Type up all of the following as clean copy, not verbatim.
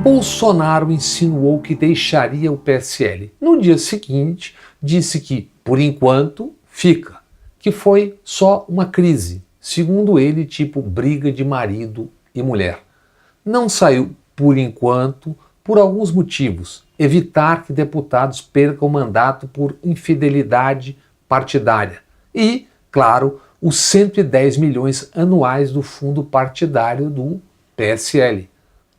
Bolsonaro insinuou que deixaria o PSL. No dia seguinte, disse que, por enquanto, fica, que foi só uma crise, segundo ele, tipo briga de marido e mulher. Não saiu por enquanto por alguns motivos: evitar que deputados percam o mandato por infidelidade partidária e, claro, os 110 milhões anuais do fundo partidário do PSL.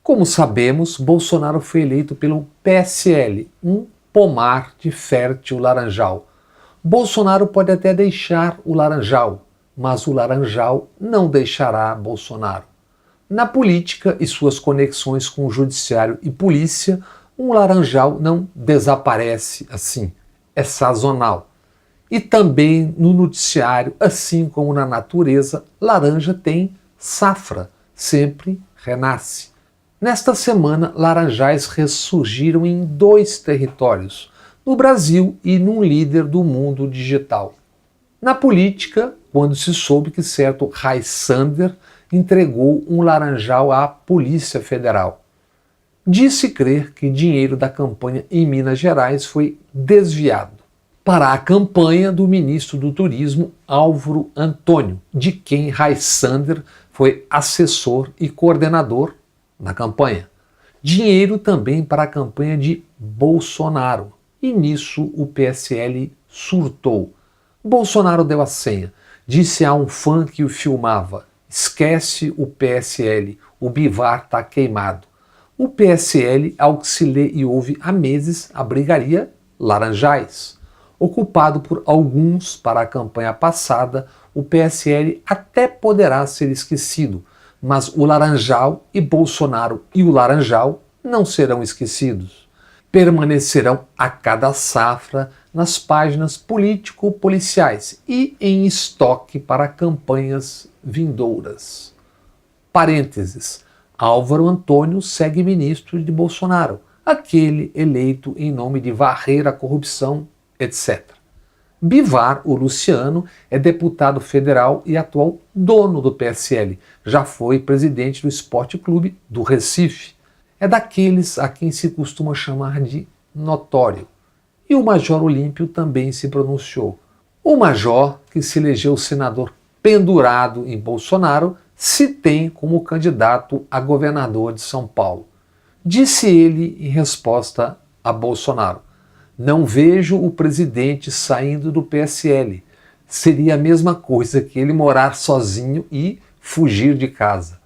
Como sabemos, Bolsonaro foi eleito pelo PSL, um pomar de fértil laranjal. Bolsonaro pode até deixar o laranjal, mas o laranjal não deixará Bolsonaro. Na política e suas conexões com o judiciário e polícia, um laranjal não desaparece assim, é sazonal. E também no noticiário, assim como na natureza, laranja tem safra, sempre renasce. Nesta semana, laranjais ressurgiram em 2 territórios, no Brasil e num líder do mundo digital. Na política, quando se soube que certo Rai Sander entregou um laranjal à Polícia Federal. Disse crer que dinheiro da campanha em Minas Gerais foi desviado para a campanha do ministro do Turismo, Álvaro Antônio, de quem Rai Sander foi assessor e coordenador na campanha. Dinheiro também para a campanha de Bolsonaro. E nisso o PSL surtou. Bolsonaro deu a senha. Disse a um fã que o filmava: esquece o PSL, o Bivar tá queimado. O PSL, ao que se lê e ouve há meses, abrigaria laranjais. Ocupado por alguns para a campanha passada, o PSL até poderá ser esquecido, mas o laranjal e Bolsonaro e o laranjal não serão esquecidos. Permanecerão a cada safra nas páginas político-policiais e em estoque para campanhas vindouras. Parênteses. Álvaro Antônio segue ministro de Bolsonaro, aquele eleito em nome de varrer a corrupção, etc. Bivar, o Luciano, é deputado federal e atual dono do PSL. Já foi presidente do Esporte Clube do Recife. É daqueles a quem se costuma chamar de notório. E o Major Olímpio também se pronunciou. O Major, que se elegeu senador pendurado em Bolsonaro, se tem como candidato a governador de São Paulo. Disse ele em resposta a Bolsonaro: não vejo o presidente saindo do PSL. Seria a mesma coisa que ele morar sozinho e fugir de casa.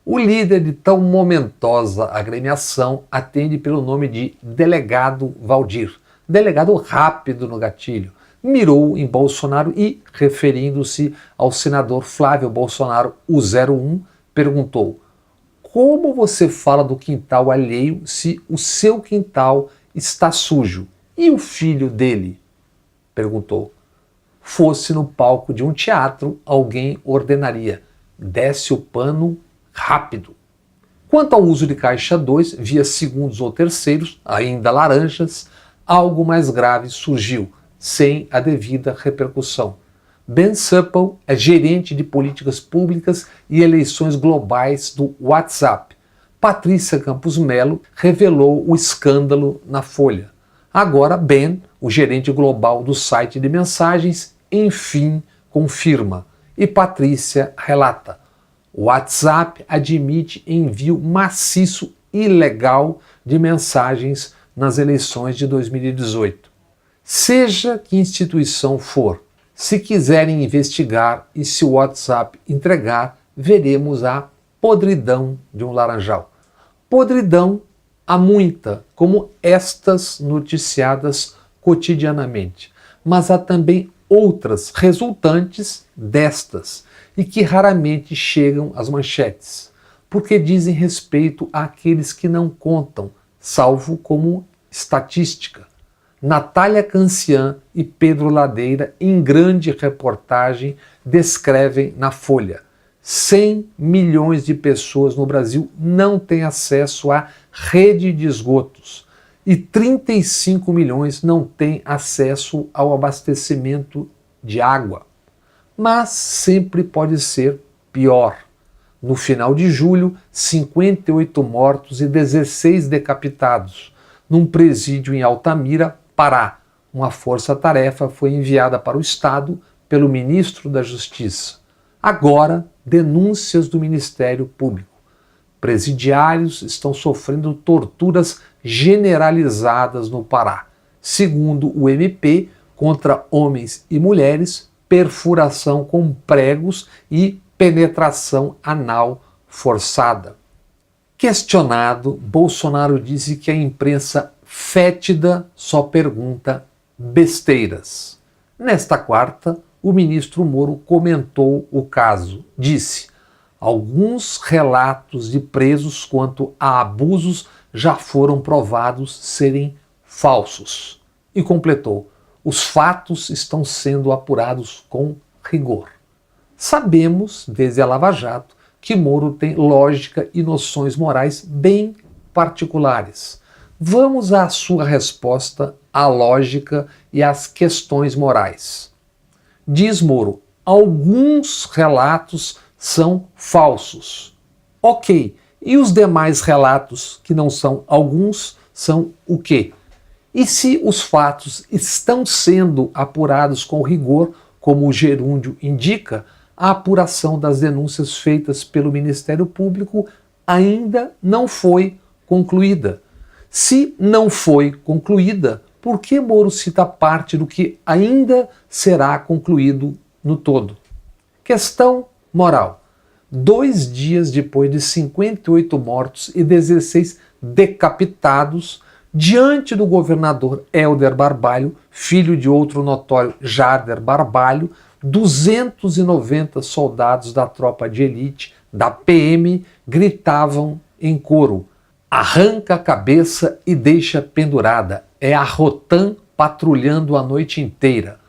O líder de tão momentosa agremiação atende pelo nome de Delegado Valdir. Delegado rápido no gatilho. Mirou em Bolsonaro e, referindo-se ao senador Flávio Bolsonaro, o 01, perguntou: como você fala do quintal alheio se o seu quintal está sujo? E o filho dele? Perguntou. Fosse no palco de um teatro, alguém ordenaria: desce o pano rápido. Quanto ao uso de caixa 2, via segundos ou terceiros, ainda laranjas, algo mais grave surgiu, sem a devida repercussão. Ben Supple é gerente de políticas públicas e eleições globais do WhatsApp. Patrícia Campos Melo revelou o escândalo na Folha. Agora Ben, o gerente global do site de mensagens, enfim confirma. E Patrícia relata: o WhatsApp admite envio maciço ilegal de mensagens nas eleições de 2018. Seja que instituição for, se quiserem investigar e se o WhatsApp entregar, veremos a podridão de um laranjal. Podridão há muita, como estas noticiadas cotidianamente, mas há também outras resultantes destas e que raramente chegam às manchetes, porque dizem respeito àqueles que não contam, salvo como estatística. Natália Cancian e Pedro Ladeira, em grande reportagem, descrevem na Folha: 100 milhões de pessoas no Brasil não têm acesso à rede de esgotos e 35 milhões não têm acesso ao abastecimento de água. Mas sempre pode ser pior. No final de julho, 58 mortos e 16 decapitados, num presídio em Altamira, Pará. Uma força-tarefa foi enviada para o Estado pelo ministro da Justiça. Agora, denúncias do Ministério Público. Presidiários estão sofrendo torturas generalizadas no Pará. Segundo o MP, contra homens e mulheres, perfuração com pregos e penetração anal forçada. Questionado, Bolsonaro disse que a imprensa fétida só pergunta besteiras. Nesta quarta, o ministro Moro comentou o caso. Disse: alguns relatos de presos quanto a abusos já foram provados serem falsos. E completou: os fatos estão sendo apurados com rigor. Sabemos, desde a Lava Jato, que Moro tem lógica e noções morais bem particulares. Vamos à sua resposta à lógica e às questões morais. Diz Moro: alguns relatos são falsos. Ok, e os demais relatos que não são alguns são o quê? E se os fatos estão sendo apurados com rigor, como o gerúndio indica, a apuração das denúncias feitas pelo Ministério Público ainda não foi concluída. Se não foi concluída, por que Moro cita parte do que ainda será concluído no todo? Questão moral. 2 dias depois de 58 mortos e 16 decapitados, diante do governador Helder Barbalho, filho de outro notório Jader Barbalho, 290 soldados da tropa de elite, da PM, gritavam em coro: arranca a cabeça e deixa pendurada. É a Rotan patrulhando a noite inteira.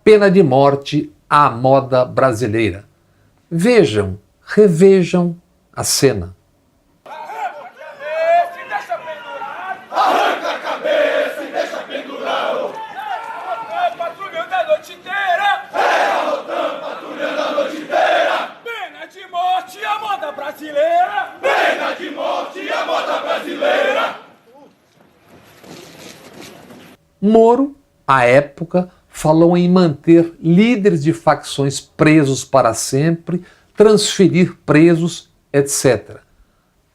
Pena de morte à moda brasileira. Vejam, revejam a cena. Arranca a cabeça e deixa pendurado. Patrulhando a noite inteira. É a Rotan patrulhando a noite inteira. Pena de morte à moda brasileira. Pena de morte à moda brasileira. Moro, à época, falou em manter líderes de facções presos para sempre, transferir presos, etc.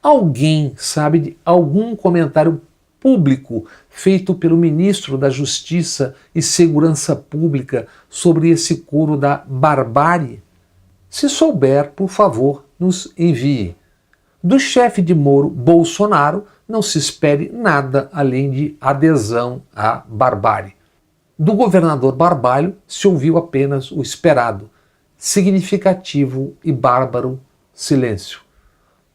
Alguém sabe de algum comentário público feito pelo ministro da Justiça e Segurança Pública sobre esse coro da barbárie? Se souber, por favor, nos envie. Do chefe de Moro, Bolsonaro, não se espere nada além de adesão à barbárie. Do governador Barbalho se ouviu apenas o esperado, significativo e bárbaro silêncio.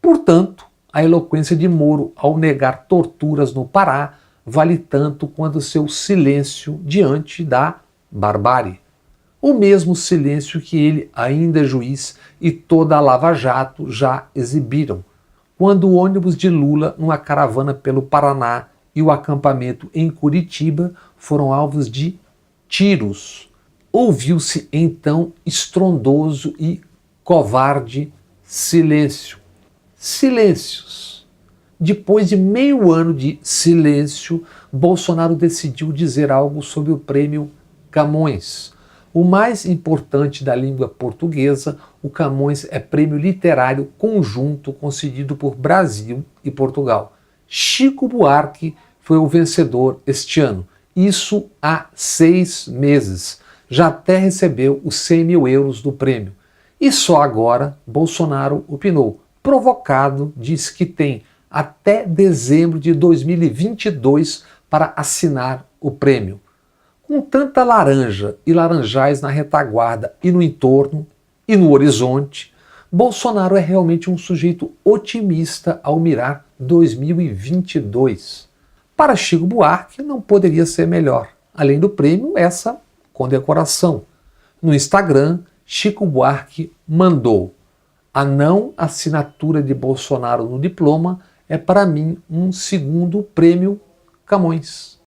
Portanto, a eloquência de Moro ao negar torturas no Pará vale tanto quanto seu silêncio diante da barbárie. O mesmo silêncio que ele, ainda juiz, e toda a Lava Jato já exibiram, quando o ônibus de Lula, numa caravana pelo Paraná, e o acampamento em Curitiba foram alvos de tiros. Ouviu-se então estrondoso e covarde silêncio. Silêncios. Depois de meio ano de silêncio, Bolsonaro decidiu dizer algo sobre o prêmio Camões. O mais importante da língua portuguesa, o Camões é prêmio literário conjunto concedido por Brasil e Portugal. Chico Buarque foi o vencedor este ano, isso há 6 meses. Já até recebeu os 100 mil euros do prêmio. E só agora Bolsonaro opinou. Provocado, diz que tem até dezembro de 2022 para assinar o prêmio. Com tanta laranja e laranjais na retaguarda e no entorno e no horizonte, Bolsonaro é realmente um sujeito otimista ao mirar 2022. Para Chico Buarque não poderia ser melhor. Além do prêmio, essa condecoração. No Instagram, Chico Buarque mandou: a não assinatura de Bolsonaro no diploma é para mim um segundo prêmio Camões.